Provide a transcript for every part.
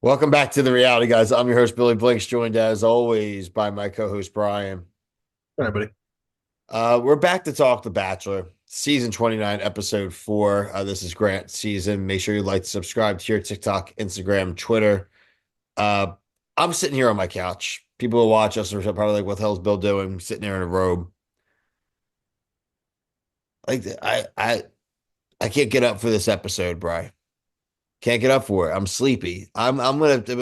Welcome back to the reality, guys. I'm your host, Billy Blinks, joined as always by my co-host Brian. All right, buddy. We're back to talk The Bachelor, season 29, episode 4. This is Grant's season. Make sure you like, subscribe to your TikTok, Instagram, Twitter. Uh, I'm sitting here on my couch. People who watch us are probably like, "What the hell's Bill doing? Sitting there in a robe." Like I can't get up for this episode, Brian. Can't get up for it. I'm sleepy. I'm gonna do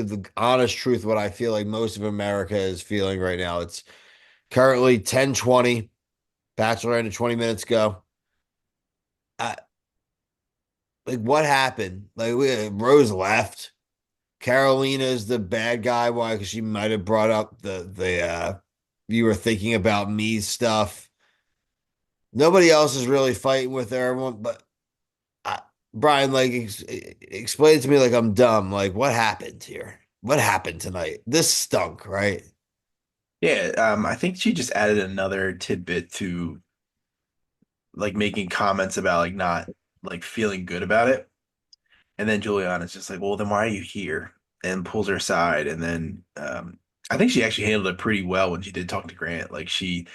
the honest truth. What I feel like most of America is feeling right now. It's currently 10:20. Bachelor ended 20 minutes ago. I, like what happened? Rose left. Carolina's the bad guy. Why? Because she might have brought up the you were thinking about me stuff. Nobody else is really fighting with her. Everyone, but I, Brian, like explain it to me like I'm dumb. Like what happened here? What happened tonight? This stunk, right? Yeah, I think she just added another tidbit to like making comments about like not like feeling good about it. And then Juliana's just like, well, then why are you here? And pulls her aside. And then I think she actually handled it pretty well when she did talk to Grant. Like she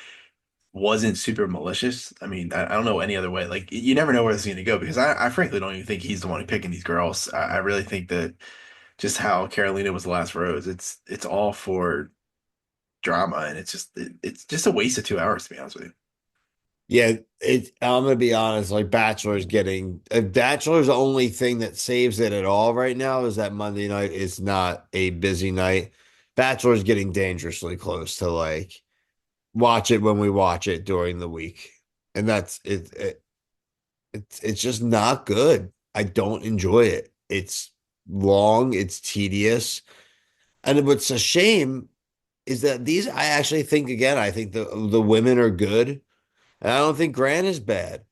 wasn't super malicious. I mean, I don't know any other way. Like you never know where this is going to go because I frankly don't even think he's the one picking these girls. I really think that just how Carolina was the last rose. It's all for drama, and it's just a waste of 2 hours to be honest with you. Yeah, I'm gonna be honest. Like Bachelor's the only thing that saves it at all right now is that Monday night is not a busy night. Bachelor's getting dangerously close to like watch it when we watch it during the week, and that's it's just not good. I don't enjoy it. It's long, it's tedious, and what's a shame is that these I actually think again. I think the women are good. And I don't think Grant is bad.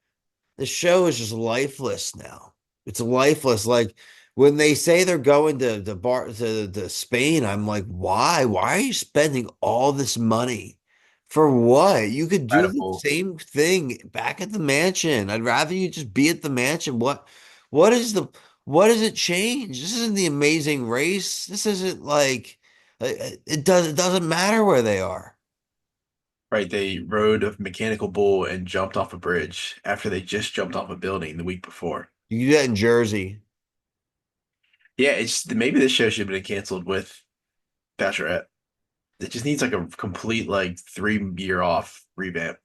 The show is just lifeless now. It's lifeless. Like when they say they're going to Spain, I'm like, why? Why are you spending all this money? For what? You could do the Incredible. same thing back at the mansion. I'd rather you just be at the mansion. What is the what does it change? This isn't the Amazing Race. This isn't like it doesn't matter where they are. Right, they rode a mechanical bull and jumped off a bridge after they just jumped off a building the week before. You can do that in Jersey. Yeah, it's maybe this show should have been canceled with Bachelorette. It just needs like a complete like 3 year off revamp.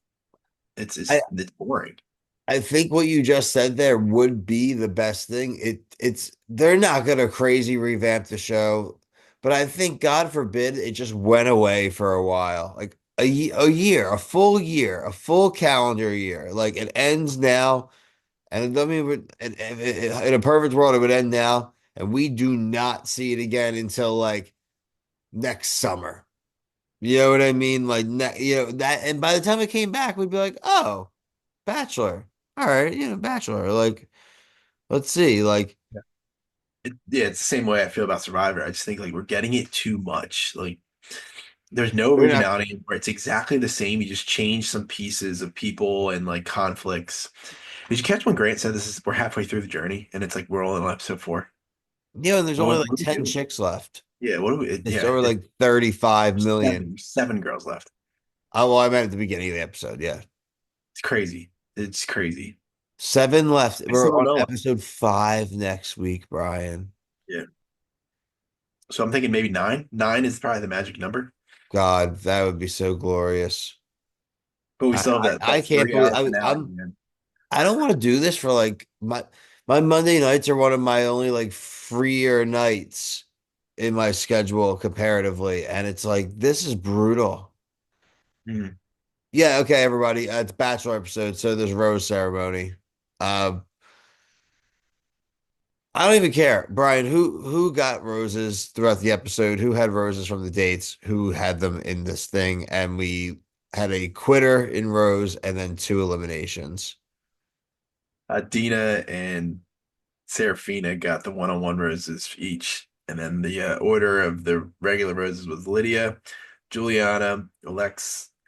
It's boring. I think what you just said there would be the best thing. It's they're not gonna crazy revamp the show, but I think God forbid it just went away for a while. Like a year, a full year, a full calendar year. Like it ends now, and I mean, in a perfect world, it would end now, and we do not see it again until like next summer. You know what I mean? Like that, and by the time it came back, we'd be like, oh. Bachelor. All right, Bachelor. Like, let's see. Like, Yeah, it's the same way I feel about Survivor. I just think like we're getting it too much. Like there's no we're not. originality where it's exactly the same. You just change some pieces of people and like conflicts. Did you catch when Grant said this is we're halfway through the journey and it's like we're all in episode four? And there's Well, only like what do we 10 do? chicks left. Yeah, what do we? It's Yeah, over like 35 there's million. seven girls left. Oh, well, I meant at the beginning of the episode. Yeah. It's crazy. It's crazy. Seven left. I We're still don't on know. episode 5 next week, Brian. Yeah. So I'm thinking maybe nine. Nine is probably the magic number. God, that would be so glorious. But we I, still have I that can't three believe hour finale, I'm man. I don't want to do this for like my Monday nights are one of my only like freer nights in my schedule comparatively. And it's like this is brutal. Mhm. Yeah, okay, everybody. It's a Bachelor episode, so there's rose ceremony. Um, I don't even care, Brian. Who got roses throughout the episode? Who had roses from the dates? Who had them in this thing? And we had a quitter in Rose, and then two eliminations. Dina and Serafina got the one-on-one roses each, and then the order of the regular roses was Lydia, Juliana,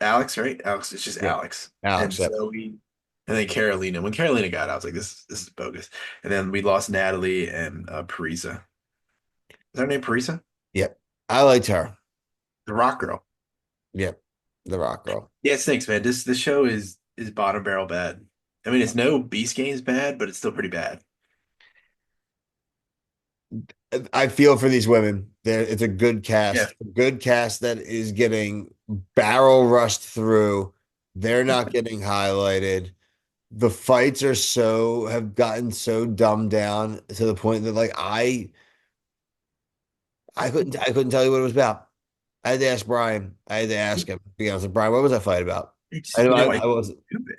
Alex, right? Alex, it's just Yep, Alex, and Alex. Yep. Zoe, and then Carolina. When Carolina got, I was like, this is bogus. And then we lost Natalie and Parisa. Is her name Parisa? Yep. I liked her. The Rock Girl. Yep. The Rock Girl. Yeah, it stinks, man. This show is bottom barrel bad. I mean, it's no Beast Games bad, but it's still pretty bad. I feel for these women. It's Yeah. a good cast that is getting barrel rushed through. They're not getting highlighted. The fights have gotten so dumbed down to the point that like I couldn't tell you what it was about. I had to ask Brian. I had to ask him. Be honest, Brian, what was that fight about? It's I just, know it's I was, stupid.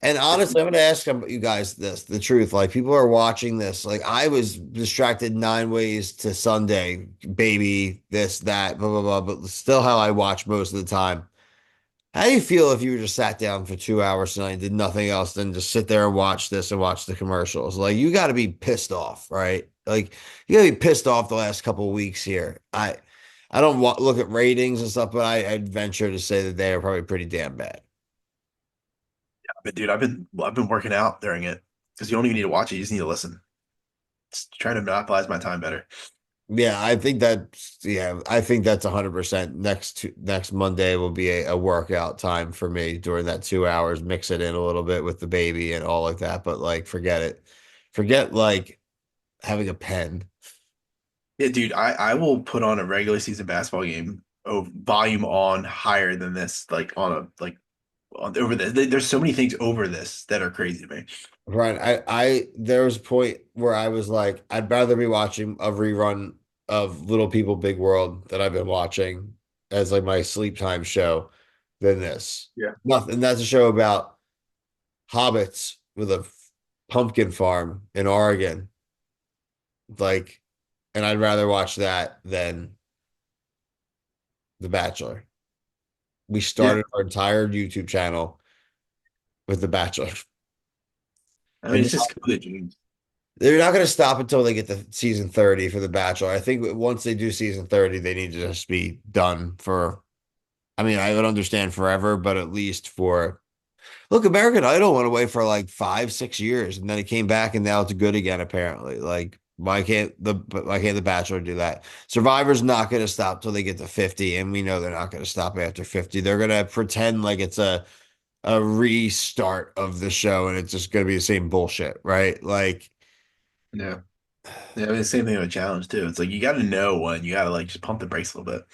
and It's honestly, I'm gonna ask you guys the truth. Like people are watching this. Like I was distracted 9 ways to Sunday, baby, this, that, blah, blah, blah, but still how I watch most of the time. How do you feel if you just sat down for 2 hours tonight and did nothing else than just sit there and watch this and watch the commercials? Like you got to be pissed off, right? Like you got to be pissed off the last couple of weeks here. I don't look at ratings and stuff, but I'd venture to say that they are probably pretty damn bad. But dude, I've been working out during it because you don't even need to watch it; you just need to listen. Just trying to monopolize my time better. I think that's 100%. Next Monday will be a workout time for me during that 2 hours. Mix it in a little bit with the baby and all like that, but like forget it. Forget like having a pen. Yeah, dude, I will put on a regular season basketball game of volume on higher than this, like on a like on over this. There's so many things over this that are crazy to me. Right. There was a point where I was like, I'd rather be watching a rerun of Little People Big World that I've been watching as like my sleep time show than this. Yeah. Nothing. That's a show about hobbits with a pumpkin farm in Oregon. Like, and I'd rather watch that than The Bachelor. We Yeah. started our entire YouTube channel with The Bachelor. I mean, And it's just cool that James. they're not going to stop until they get to season 30 for The Bachelor. I think once they do season 30, they need to just be done for. I mean, I would understand forever, but at least for. Look, American Idol went away for like 5, 6 years, and then it came back, and now it's good again. Apparently, like why can't the Bachelor do that? Survivor's not going to stop till they get to 50, and we know they're not going to stop after 50. They're going to pretend like it's a restart of the show, and it's just going to be the same bullshit, right? Like. Yeah. Yeah, I mean, the same thing with challenge too. It's like you got to know when you got to like just pump the brakes a little bit.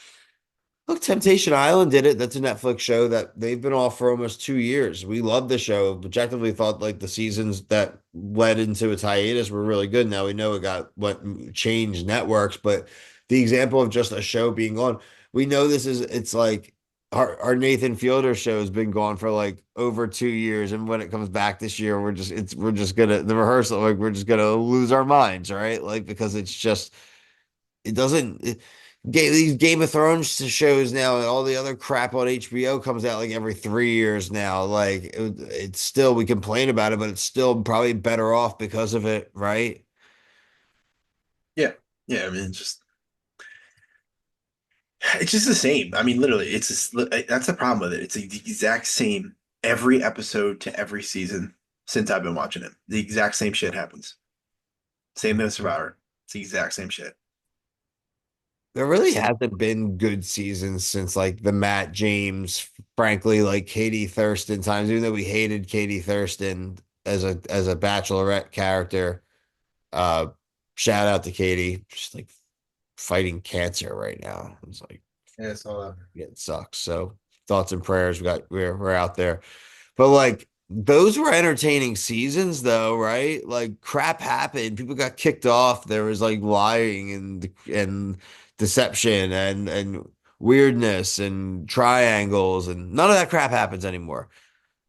Look, Temptation Island did it. That's a Netflix show that they've been off for almost 2 years. We love the show. Objectively thought like the seasons that led into its hiatus were really good. Now we know it got what changed networks, but the example of just a show being on, we know it's like our Nathan Fielder show has been gone for like over 2 years. And when it comes back this year, we're just gonna the rehearsal, like we're just gonna lose our minds, right? Like because it's just it doesn't. These Game of Thrones shows now and all the other crap on HBO comes out like every 3 years now. Like it's still we complain about it, but it's still probably better off because of it, right? Yeah. Yeah, I mean, it's just the same. I mean, literally, it's just that's the problem with it. It's the exact same every episode to every season since I've been watching it. The exact same shit happens. Same thing with Survivor. It's the exact same shit. There really Same. hasn't been good seasons since like the Matt James, frankly, like Katie Thurston times. Even though we hated Katie Thurston as a Bachelorette character, uh, shout out to Katie, just like fighting cancer right now. It's like Yeah, so it sucks. So thoughts and prayers. We're out there. But like those were entertaining seasons though, right? Like crap happened. People got kicked off. There was like lying and deception and weirdness and triangles and none of that crap happens anymore.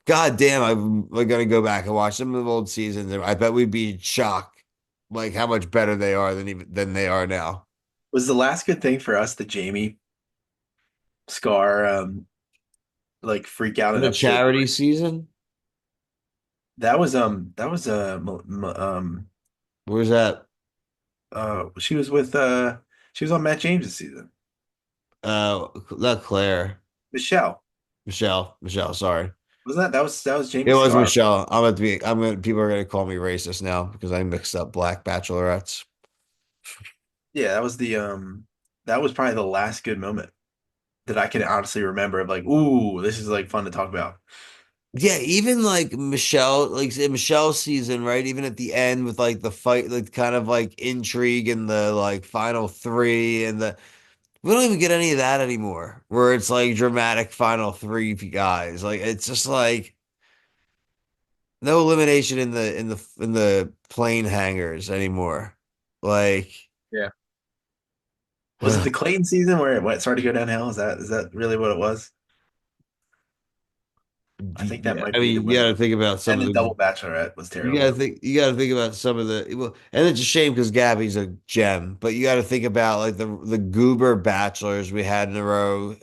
God damn, I'm gonna go back and watch some of the old seasons. And I bet we'd be shocked like how much better they are than they are now. was the last good thing for us the Jamie Scar like freak out in The episode charity 3. season? That was Where's that? she was with she was on Matt James' season. Not Claire. Michelle. Michelle, sorry. Wasn't that was It Jamie was Scar. Michelle. People are gonna call me racist now because I mixed up black bachelorettes. Yeah, that was probably the last good moment that I can honestly remember of like, ooh, this is like fun to talk about. Yeah, even like Michelle, like in Michelle's season, right? Even at the end with like the fight, like kind of like intrigue in the like final three and the we don't even get any of that anymore. Where it's like dramatic final three guys. Like it's just like no elimination in the plane hangars anymore. Like Yeah. Was it the Clayton season where it started to go downhill? Is that really what it was? I think that yeah, might I be the mean, you when got it to think about some and of then the Double Bachelorette was you got to terrible. think about some of the well, and it's a shame because Gabby's a gem, but you got to think about like the goober bachelors we had in a row.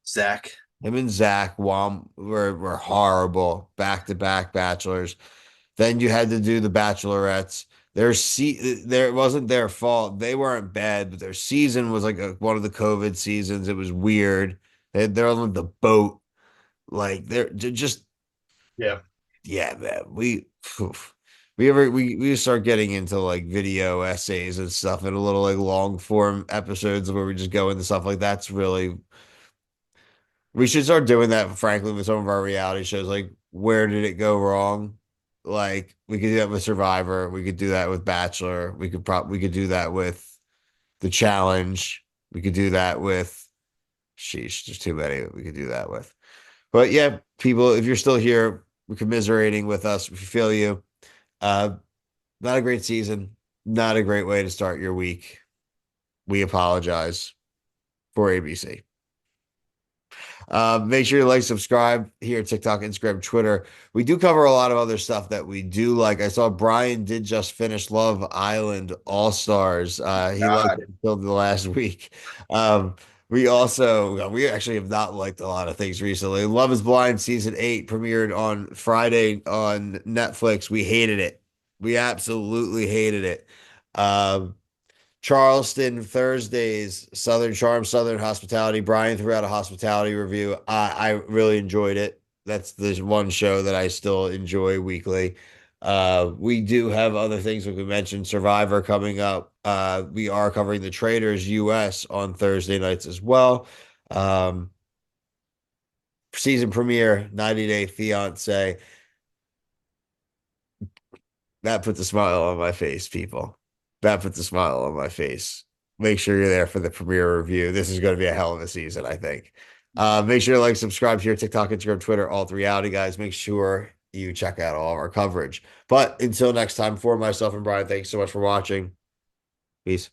Zach. Him and Zach Wam were horrible back to back bachelors. Then you had to do the bachelorettes. There it wasn't their fault. They weren't bad, but their season was like one of the COVID seasons. It was weird. They're on the boat. Like just Yeah. yeah, man. We start getting into like video essays and stuff and a little like long form episodes where we just go into stuff like that's really we should start doing that, frankly, with some of our reality shows. Like, where did it go wrong? Like, we could do that with Survivor. We could do that with Bachelor. We could do that with The Challenge. We could do that with sheesh, there's too many that we could do that with. But yeah, people, if you're still here, we're commiserating with us. We feel you. Uh, not a great season. Not a great way to start your week. We apologize for ABC. Make sure you like, subscribe here, TikTok, Instagram, Twitter. We do cover a lot of other stuff that we do like. I saw Brian did just finish Love Island All Stars. He liked God. it until the last week. Um, we actually have not liked a lot of things recently. Love is Blind season 8 premiered on Friday on Netflix. We hated it. We absolutely hated it. Um, Charleston Thursdays, Southern Charm, Southern Hospitality. Brian threw out a hospitality review. I really enjoyed it. That's the one show that I still enjoy weekly. We do have other things like we mentioned, Survivor coming up. We are covering the Traders US on Thursday nights as well. Um, Season premiere, 90 Day Fiance. That puts a smile on my face, people. That puts a smile on my face. Make sure you're there for the premiere review. This is going to be a hell of a season, I think. Make sure to like, subscribe here, TikTok, Instagram, Twitter, all three reality guys. Make sure you check out all of our coverage. But until next time, for myself and Brian, thanks so much for watching. Peace.